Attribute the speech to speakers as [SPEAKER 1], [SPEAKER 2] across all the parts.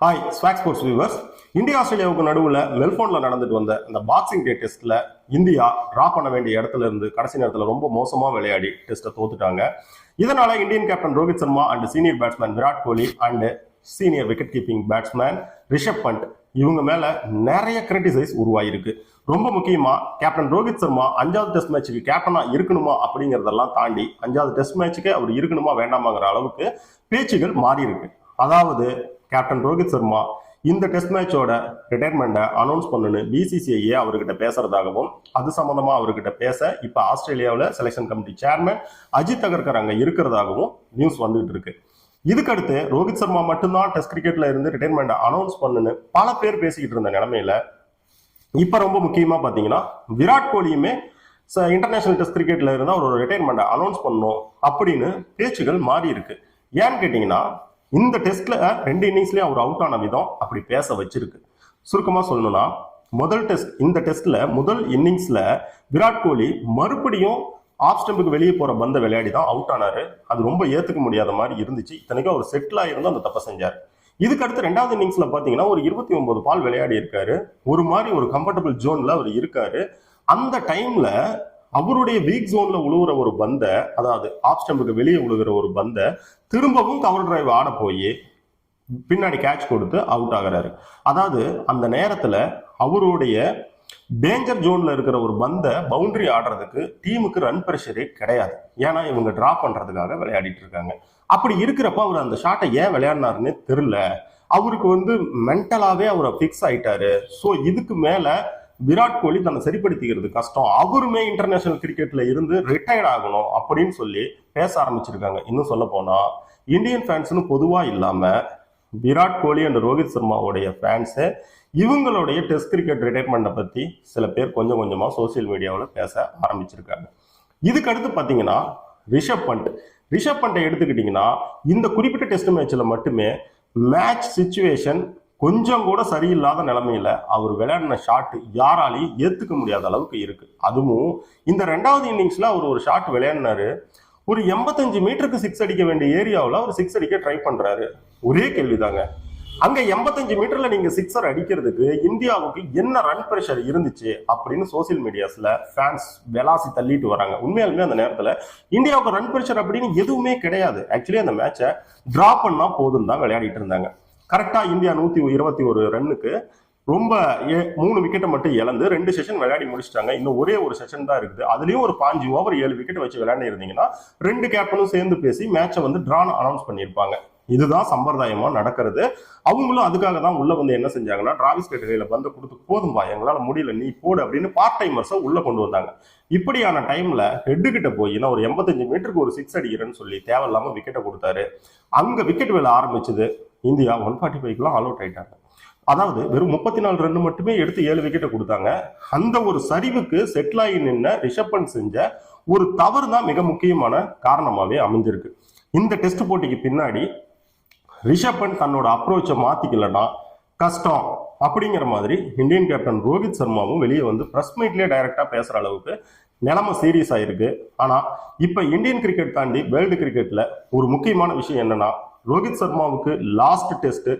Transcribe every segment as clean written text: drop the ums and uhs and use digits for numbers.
[SPEAKER 1] Hi swag sports viewers. India ஆஸ்திரேலியாவுக்கு நடுவில் மெல்போர்னில் நடந்துட்டு வந்த இந்த பாக்ஸிங் டே டெஸ்ட்டில் இந்தியா டிரா பண்ண வேண்டிய இடத்துல இருந்து கடைசி நேரத்தில் ரொம்ப மோசமாக விளையாடி டெஸ்ட்டை தோத்துட்டாங்க. இதனால Indian captain Rohit Sharma and senior batsman Virat Kohli and senior wicket keeping batsman Rishabh Pant இவங்க மேல நிறைய கிரிட்டிசைஸ் உருவாயிருக்கு. ரொம்ப முக்கியமா கேப்டன் ரோஹித் சர்மா 5வது டெஸ்ட் மேட்சுக்கு கேப்டனா இருக்கணுமா அப்படிங்கறதெல்லாம் தாண்டி 5வது டெஸ்ட் மேட்சுக்கு அவர் இருக்கணுமா வேண்டாமாங்கிற அளவுக்கு பேச்சுகள் மாறி இருக்கு. அதாவது கேப்டன் ரோஹித் சர்மா இந்த டெஸ்ட் மேட்சோட ரிட்டையர்மெண்ட்டை அனௌன்ஸ் பண்ணுன்னு பிசிசிஐ அவர்கிட்ட பேசுறதாகவும் அது சம்பந்தமா அவர்கிட்ட பேச இப்ப ஆஸ்திரேலியாவில் selection committee chairman Ajit Agarkar அங்க இருக்கிறதாகவும் நியூஸ் வந்துகிட்டு இருக்கு. இதுக்கடுத்து ரோஹித் சர்மா மட்டும்தான் டெஸ்ட் கிரிக்கெட்ல இருந்து ரிட்டையர்மெண்ட்டை அனௌன்ஸ் பண்ணுன்னு பல பேர் பேசிக்கிட்டு இருந்த நிலைமையில இப்ப ரொம்ப முக்கியமா பாத்தீங்கன்னா விராட் கோலியுமே இன்டர்நேஷனல் டெஸ்ட் கிரிக்கெட்ல இருந்து அவர் ஒரு ரிட்டையர்மெண்ட்டை அனௌன்ஸ் பண்ணணும் அப்படின்னு பேச்சுகள் மாறி இருக்கு. ஏன்னு கேட்டீங்கன்னா இந்த டெஸ்ட்ல 2 இன்னிங்ஸ்லயும் அவர் அவுட் ஆன விதம் அப்படி பேச வச்சிருக்கு. சுருக்கமா சொல்லணும்னா இந்த டெஸ்ட்ல முதல் இன்னிங்ஸ்ல விராட் கோலி மறுபடியும் ஆஃப் ஸ்டம்புக்கு வெளியே போற பந்த விளையாடி தான் அவுட் ஆனாரு. அது ரொம்ப ஏத்துக்க முடியாத மாதிரி இருந்துச்சு. இத்தனைக்கும் அவர் செட்டில் ஆயிருந்து அந்த தப்பை செஞ்சார். இதுக்கு அடுத்து 2வது இன்னிங்ஸ்ல பாத்தீங்கன்னா ஒரு 29 பால் விளையாடி இருக்காரு. ஒரு மாதிரி ஒரு கம்ஃபர்டபுள் ஜோன்ல அவர் இருக்காரு. அந்த டைம்ல அவருடைய வீக் ஜோன்ல உழுவுற ஒரு பந்த, அதாவது ஆஃப் ஸ்டம்புக்கு வெளியே உழுகிற ஒரு பந்த திரும்பவும் கவர் டிரைவ் ஆட போய் பின்னாடி கேட்ச் கொடுத்து அவுட் ஆகிறாரு. அதாவது அந்த நேரத்துல அவருடைய டேஞ்சர் ஜோன்ல இருக்கிற ஒரு பந்த பவுண்டரி ஆடுறதுக்கு டீமுக்கு ரன் பிரஷரே கிடையாது. ஏன்னா இவங்க டிரா பண்றதுக்காக விளையாடிட்டு இருக்காங்க. அப்படி இருக்கிறப்ப அவர் அந்த ஷாட்டை ஏன் விளையாடினாருன்னு தெரியல. அவருக்கு மென்டலாவே அவரை பிக்ஸ் ஆயிட்டாரு. ஸோ இதுக்கு மேல விராட் கோலி தன்னை சரிப்படுத்திக்கிறது கஷ்டம், அவருமே இன்டர்நேஷனல் கிரிக்கெட்ல இருந்து ரிட்டையர்ட் ஆகணும் அப்படின்னு சொல்லி பேச ஆரம்பிச்சிருக்காங்க. இன்னும் சொல்ல போனா இந்தியன் ஃபேன்ஸ்னு பொதுவா இல்லாம விராட் கோலி அண்ட் ரோஹித் சர்மாவுடைய ஃபேன்ஸு இவங்களுடைய டெஸ்ட் கிரிக்கெட் ரிட்டையர்மெண்ட்டை பத்தி சில பேர் கொஞ்சம் கொஞ்சமா சோசியல் மீடியாவில் பேச ஆரம்பிச்சிருக்காங்க. இதுக்கு அடுத்து பாத்தீங்கன்னா ரிஷப் பண்டை எடுத்துக்கிட்டீங்கன்னா இந்த குறிப்பிட்ட டெஸ்ட் மேட்ச்ல மட்டுமே மேட்ச் சிச்சுவேஷன் கொஞ்சம் கூட சரியில்லாத நிலைமையில அவர் விளையாடின ஷாட் யாராலையும் ஏத்துக்க முடியாத அளவுக்கு இருக்கு. அதுவும் இந்த 2வது இன்னிங்ஸ்ல அவர் ஒரு ஷாட் விளையாடினாரு. ஒரு 85 மீட்டருக்கு 6 அடிக்க வேண்டிய ஏரியாவில் அவர் 6 அடிக்க ட்ரை பண்றாரு. ஒரே கேள்விதாங்க, அங்க 85 மீட்டர்ல நீங்க 6 அடிக்கிறதுக்கு இந்தியாவுக்கு என்ன ரன் பிரஷர் இருந்துச்சு அப்படின்னு சோசியல் மீடியாஸ்ல ஃபேன்ஸ் வெலாசி தள்ளிட்டு வராங்க. உண்மையாலுமே அந்த நேரத்துல இந்தியாவுக்கு ரன் பிரஷர் அப்படின்னு எதுவுமே கிடையாது. ஆக்சுவலி அந்த மேட்சை டிரா பண்ணா போதும் தான் விளையாடிட்டு இருந்தாங்க. கரெக்டா இந்தியா 121 ரன்னுக்கு ரொம்ப 3 விக்கெட்டை மட்டும் இழந்து 2 செஷன் விளையாடி முடிச்சிட்டாங்க. இன்னும் ஒரே ஒரு செஷன் தான் இருக்குது. அதுலயும் ஒரு 5 ஓவர் 7 விக்கெட் வச்சு விளையாடி இருந்தீங்கன்னா 2 கேப்டனும் சேர்ந்து பேசி மேட்சை டிரான்னு அனௌன்ஸ் பண்ணியிருப்பாங்க. இதுதான் சம்பிரதாயமா நடக்கிறது. அவங்களும் அதுக்காக தான் உள்ள என்ன செஞ்சாங்கன்னா டிராவிஸ் ஹெட் கையில பந்த கொடுத்து போதும்பா எங்களால முடியல நீ போடு அப்படின்னு பார்ட் டைமர்ஸை உள்ள கொண்டு வந்தாங்க. இப்படியான டைம்ல ஹெட்டு கிட்ட போய் நான் ஒரு 85 மீட்டருக்கு ஒரு 6 அடிக்கிறேன்னு சொல்லி தேவையில்லாம விக்கெட்டை கொடுத்தாரு. அங்க விக்கெட் வேலை ஆரம்பிச்சது. இந்தியா 145க்குலாம் ஆல் அவுட் ஆயிட்டாங்க. அதாவது வெறும் 34 ரன் மட்டுமே எடுத்து 7 விக்கெட்டை கொடுத்தாங்க. அந்த ஒரு சரிவுக்கு செட்டில் ஆகி நின்ன ரிஷப் பண்ட் செஞ்ச ஒரு தவறு தான் மிக முக்கியமான காரணமாவே அமைஞ்சிருக்கு. இந்த டெஸ்ட் போட்டிக்கு பின்னாடி ரிஷப் பண்ட் தன்னோட அப்ரோச்சை மாத்திக்கலன்னா கஷ்டம் அப்படிங்கிற மாதிரி இந்தியன் கேப்டன் ரோஹித் சர்மாவும் வெளியே பிரஸ் மீட்லயே டைரக்டா பேசுற அளவுக்கு நிலைமை சீரியஸ் ஆயிருக்கு. ஆனா இப்ப இந்தியன் கிரிக்கெட் தாண்டி வேர்ல்டு கிரிக்கெட்ல ஒரு முக்கியமான விஷயம் என்னன்னா ரோஹித் சர்மாவுக்கு லாஸ்ட் டெஸ்ட்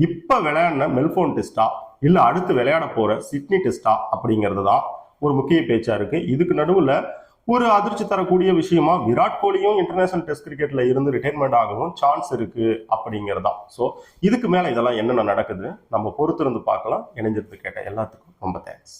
[SPEAKER 1] இப்ப விளையாடின மெல்போர்ன் டெஸ்டா இல்ல அடுத்து விளையாட போற சிட்னி டெஸ்டா அப்படிங்கிறது தான் ஒரு முக்கிய பேச்சா இருக்கு. இதுக்கு நடுவுல ஒரு அதிர்ச்சி தரக்கூடிய விஷயமா விராட் கோலியும் இன்டர்நேஷனல் டெஸ்ட் கிரிக்கெட்ல இருந்து ரிட்டையர்மெண்ட் ஆகவும் சான்ஸ் இருக்கு அப்படிங்கிறதா. ஸோ இதுக்கு மேல இதெல்லாம் என்னென்ன நடக்குது நம்ம பொறுத்திருந்து பார்க்கலாம். இணைஞ்சிருந்து கேட்ட எல்லாத்துக்கும் ரொம்ப தேங்க்ஸ்.